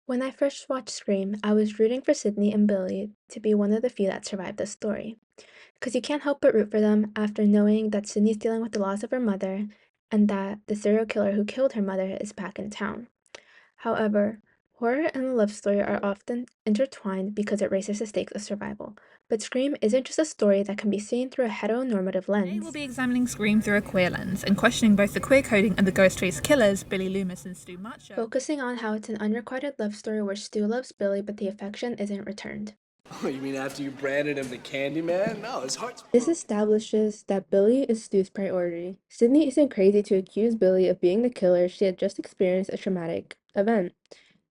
When I first watched Scream, I was rooting for Sydney and Billy to be one of the few that survived the story. Because you can't help but root for them after knowing that Sydney's dealing with the loss of her mother and that the serial killer who killed her mother is back in town. However, horror and the love story are often intertwined because it raises the stakes of survival. But Scream isn't just a story that can be seen through a heteronormative Today we'll lens. be examining Scream through a queer lens and questioning both the queer coding and the Ghostface killers, Billy Loomis and Stu Macher. Focusing on how it's an unrequited love story where Stu loves Billy but the affection isn't returned. Oh, you mean after you branded him the Candyman? No, his heart's This establishes that Billy is Stu's priority. Sydney isn't crazy to accuse Billy of being the killer. She had just experienced a traumatic event.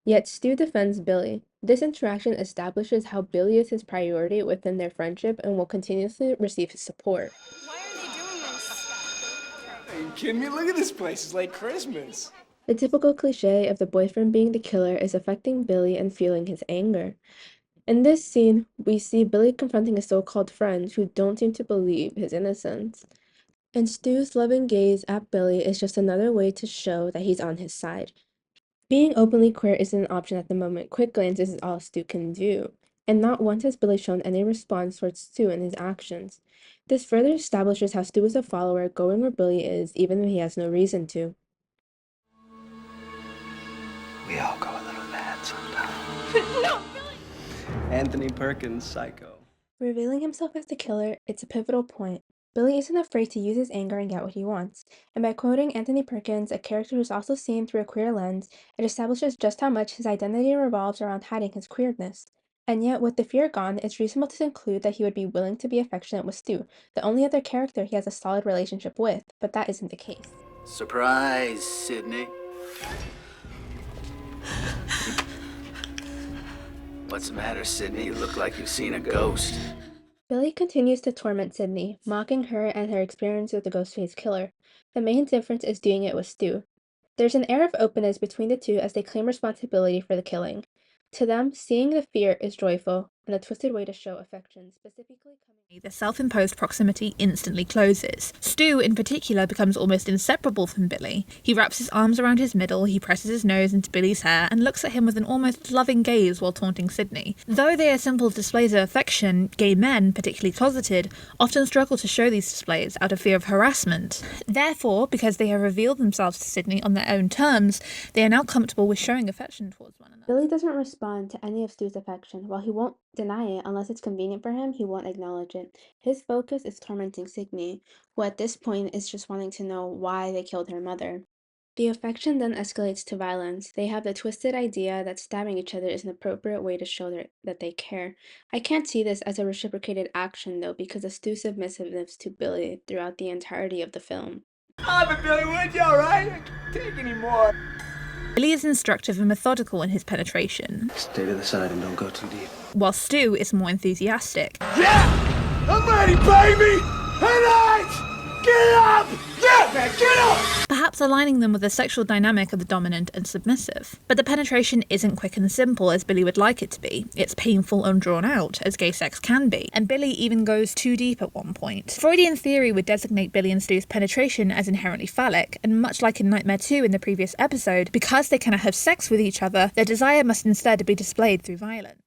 Yet Stu defends Billy. This interaction establishes how Billy is his priority within their friendship and will continuously receive his support. Why are they doing this? Are you kidding me? Look at this place. It's like Christmas. The typical cliche of the boyfriend being the killer is affecting Billy and feeling his anger. In this scene, we see Billy confronting his so-called friends who don't seem to believe his innocence. And Stu's loving gaze at Billy is just another way to show that he's on his side. Being openly queer isn't an option at the moment. Quick glances is all Stu can do. And not once has Billy shown any response towards Stu in his actions. This further establishes how Stu is a follower, going where Billy is, even though he has no reason to. We all go a little mad sometimes. No, Anthony Perkins, Psycho. Revealing himself as the killer, it's a pivotal point. Billy isn't afraid to use his anger and get what he wants, and by quoting Anthony Perkins, a character who's also seen through a queer lens, it establishes just how much his identity revolves around hiding his queerness. And yet, with the fear gone, it's reasonable to conclude that he would be willing to be affectionate with Stu, the only other character he has a solid relationship with, but that isn't the case. Surprise, Sydney. What's the matter, Sydney? You look like you've seen a ghost. Billy continues to torment Sydney, mocking her and her experience with the Ghostface killer. The main difference is doing it with Stu. There's an air of openness between the two as they claim responsibility for the killing. To them, seeing the fear is joyful and a twisted way to show affection, specifically coming. The self-imposed proximity instantly closes. Stu, in particular, becomes almost inseparable from Billy. He wraps his arms around his middle, he presses his nose into Billy's hair, and looks at him with an almost loving gaze while taunting Sydney. Though they are simple displays of affection, gay men, particularly closeted, often struggle to show these displays out of fear of harassment. Therefore, because they have revealed themselves to Sydney on their own terms, they are now comfortable with showing affection towards one another. Billy doesn't respond to any of Stu's affection. While he won't deny it unless it's convenient for him, he won't acknowledge it. His focus is tormenting Sydney, who at this point is just wanting to know why they killed her mother. The affection then escalates to violence. They have the twisted idea that stabbing each other is an appropriate way to show that they care. I can't see this as a reciprocated action though, because of Stu's submissiveness to Billy throughout the entirety of the film. Stop it, Billy. Would you, all right? I can't take anymore. Billy is instructive and methodical in his penetration, Stay to the side and don't go too deep. while Stu is more enthusiastic. Yeah! I'm ready, baby! Tonight! Get up! Yeah, man, get up! Perhaps aligning them with the sexual dynamic of the dominant and submissive. But the penetration isn't quick and simple as Billy would like it to be. It's painful and drawn out, as gay sex can be, and Billy even goes too deep at one point. Freudian theory would designate Billy and Stu's penetration as inherently phallic, and much like in Nightmare 2 in the previous episode, because they cannot have sex with each other, their desire must instead be displayed through violence.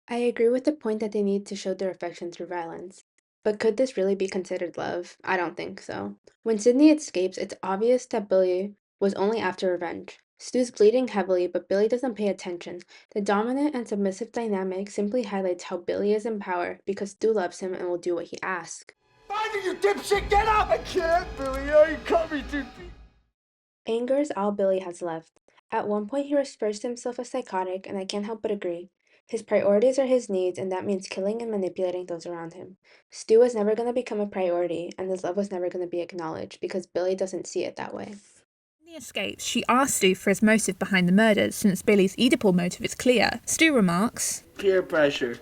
I agree with the point that they need to show their affection through violence. But could this really be considered love? I don't think so. When Sydney escapes, it's obvious that Billy was only after revenge. Stu's bleeding heavily, but Billy doesn't pay attention. The dominant and submissive dynamic simply highlights how Billy is in power because Stu loves him and will do what he asks. Find you, dipshit! Get up! I can't, Billy. Oh, you cut me too deep. Anger is all Billy has left. At one point, he refers to himself as psychotic, and I can't help but agree. His priorities are his needs, and that means killing and manipulating those around him. Stu was never going to become a priority, and his love was never going to be acknowledged because Billy doesn't see it that way. When he escapes, she asks Stu for his motive behind the murders, since Billy's Oedipal motive is clear. Stu remarks, Peer pressure.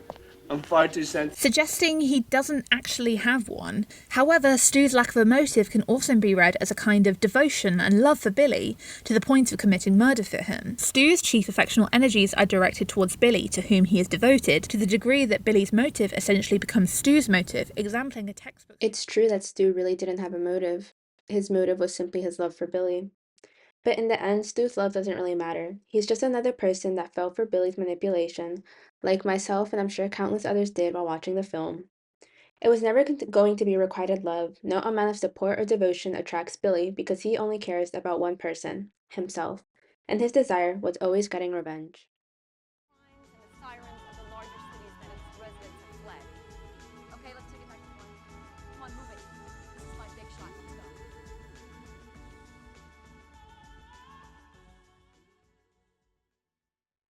I'm far too sensitive. suggesting he doesn't actually have one. However, Stu's lack of a motive can also be read as a kind of devotion and love for Billy, to the point of committing murder for him. Stu's chief affectional energies are directed towards Billy, to whom he is devoted, to the degree that Billy's motive essentially becomes Stu's motive, exempling a textbook. It's true that Stu really didn't have a motive. His motive was simply his love for Billy. But in the end, Stu's love doesn't really matter. He's just another person that fell for Billy's manipulation, like myself and I'm sure countless others did while watching the film. It was never going to be requited love. No amount of support or devotion attracts Billy because he only cares about one person, himself. And his desire was always getting revenge.